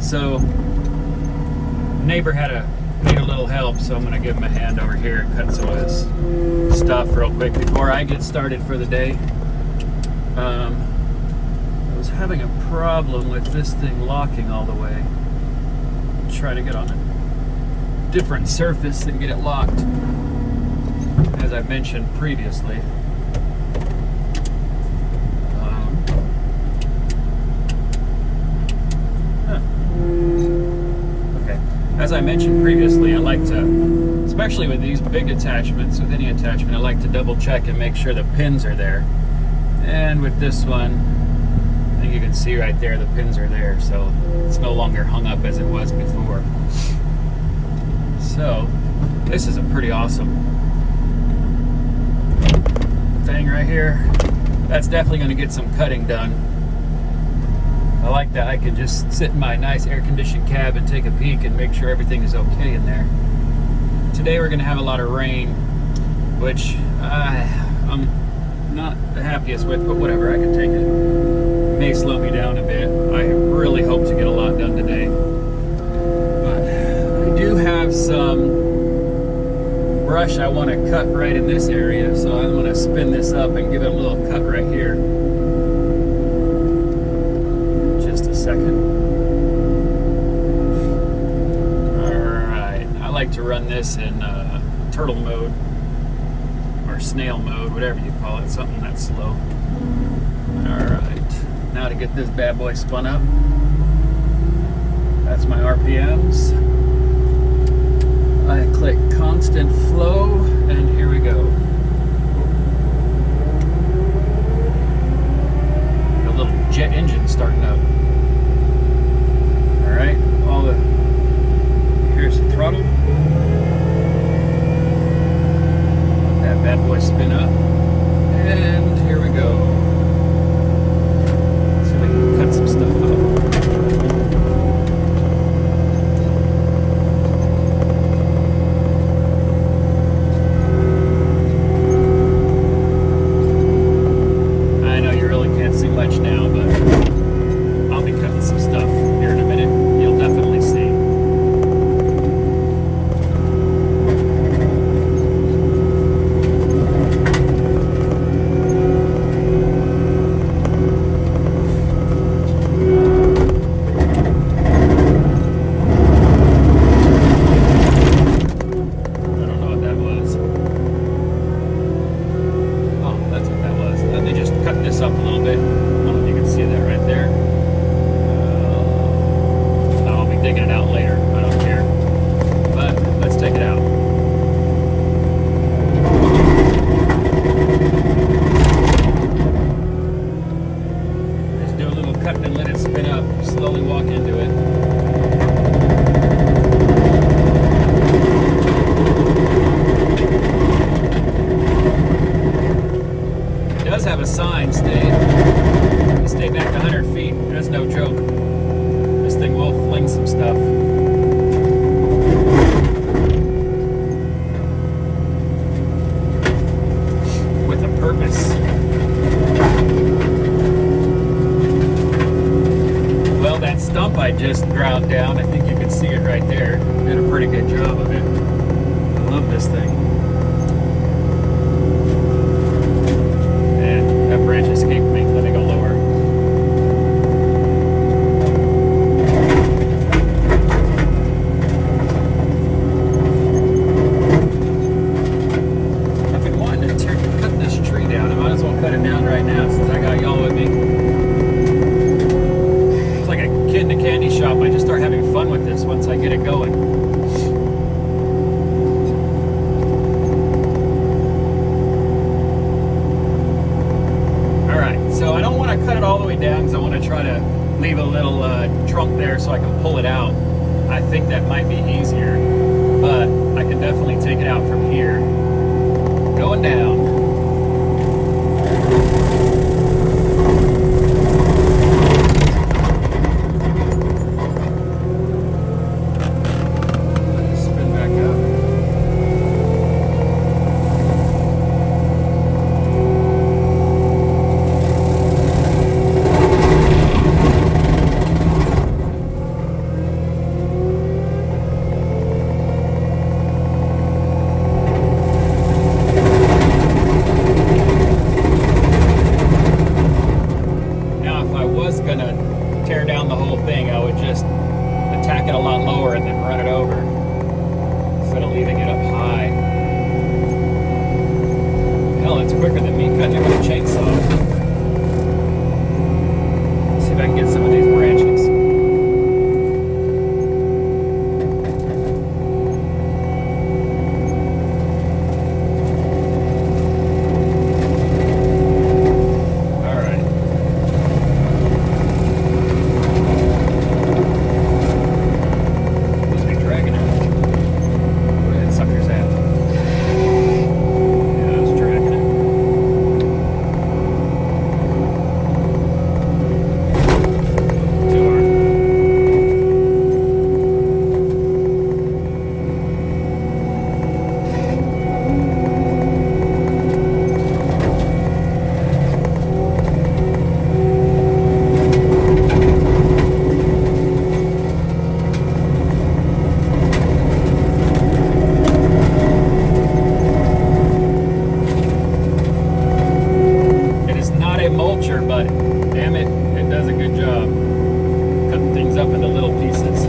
So neighbor need a little help, so I'm gonna give him a hand over here and cut some of his stuff real quick before I get started for the day. I was having a problem with this thing locking all the way. Try to get on a different surface and get it locked, as I mentioned previously. As I mentioned previously, I like to, especially with these big attachments, with any attachment, I like to double check and make sure the pins are there. And with this one, I think you can see right there the pins are there, so it's no longer hung up as it was before. So this is a pretty awesome thing right here. That's definitely going to get some cutting done. I like that I can just sit in my nice air-conditioned cab and take a peek and make sure everything is okay in there. Today we're going to have a lot of rain, which I'm not the happiest with, but whatever, I can take it. It may slow me down a bit. I really hope to get a lot done today. But I do have some brush I want to cut right in this area, so I'm going to spin this up and give it a little cut right here. Second. Alright, I like to run this in turtle mode or snail mode, whatever you call it, something that's slow. Alright, now to get this bad boy spun up, that's my RPMs. I click constant flow, and here we go. A little jet engine starting up. Alright, here's the throttle. Let that bad boy spin up. And here we go. So we can cut some stuff up. I know you really can't see much now, but I'll be cutting some stuff here in a minute. You'll definitely see. I don't know what that was. Oh, that's what that was. Let me just cut this up a little bit. I don't know if you can see that right there. Digging it out later, I don't care, but let's take it out. Just do a little cut and let it spin up, slowly walk into it. It does have a sign, stay back 100 feet, that's no joke. This thing will fling some stuff. With a purpose. Well, that stump I just ground down, I think you can see it right there. Did a pretty good job of it. I love this thing. And that branch escaped me. Let me go lower. Cut it down right now since I got y'all with me. It's like a kid in a candy shop. I just start having fun with this once I get it going. Alright, so I don't want to cut it all the way down because I want to try to leave a little trunk there so I can pull it out. I think that might be easier, but I can definitely take it out from here. Going down. whole thing, I would just attack it a lot lower and then run it over instead of leaving it up high. Hell, it's quicker than me cutting it with a chainsaw. Let's see if I can get some of these branches. But damn it, it does a good job cutting things up into little pieces.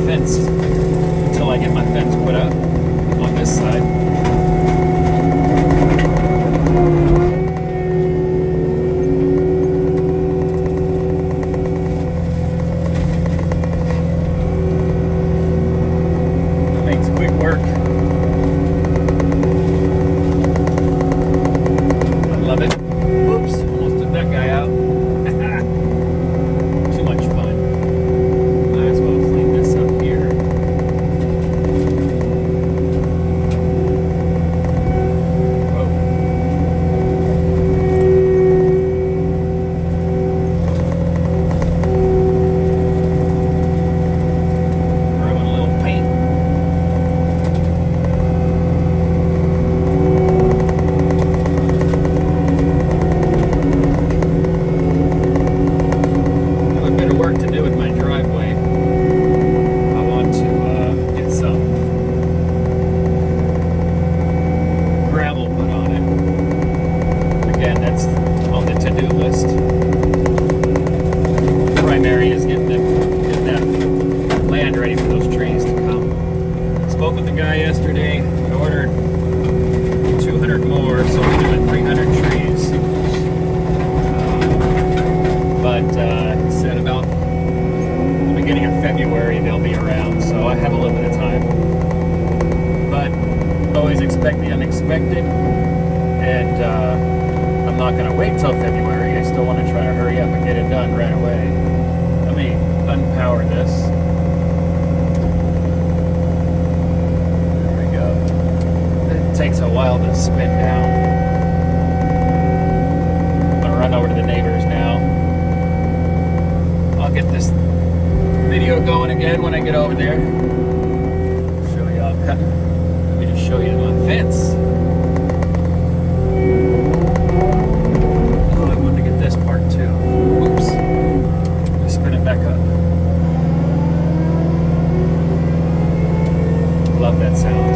fence until I get my fence put up on this side. That makes quick work. I love it. Oops, almost took that guy out. Too much fun. Might as well clean this up here. Whoa. Throw in a little paint. A bit of work to do with my driveway. I want to get some gravel put on it. Again, that's on the to-do list. Primary is getting that land ready for those trees to come. Spoke with the guy yesterday. I ordered 200 more, so we're doing 300 trees. But he said about the beginning of February they'll be around, so I have a little bit of time. But always expect the unexpected, and I'm not going to wait till February. I still want to try to hurry up and get it done right away. Let me unpower this. There we go. It takes a while to spin down. I'm going to run over to the neighbors now. I'll get this video going again when I get over there. Show you all cutting. Let me just show you my fence. Oh, I wanted to get this part too. Oops. Let me spin it back up. Love that sound.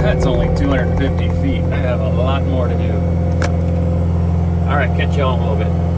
That's only 250 feet. I have a lot more to do. All right, catch y'all in a little bit.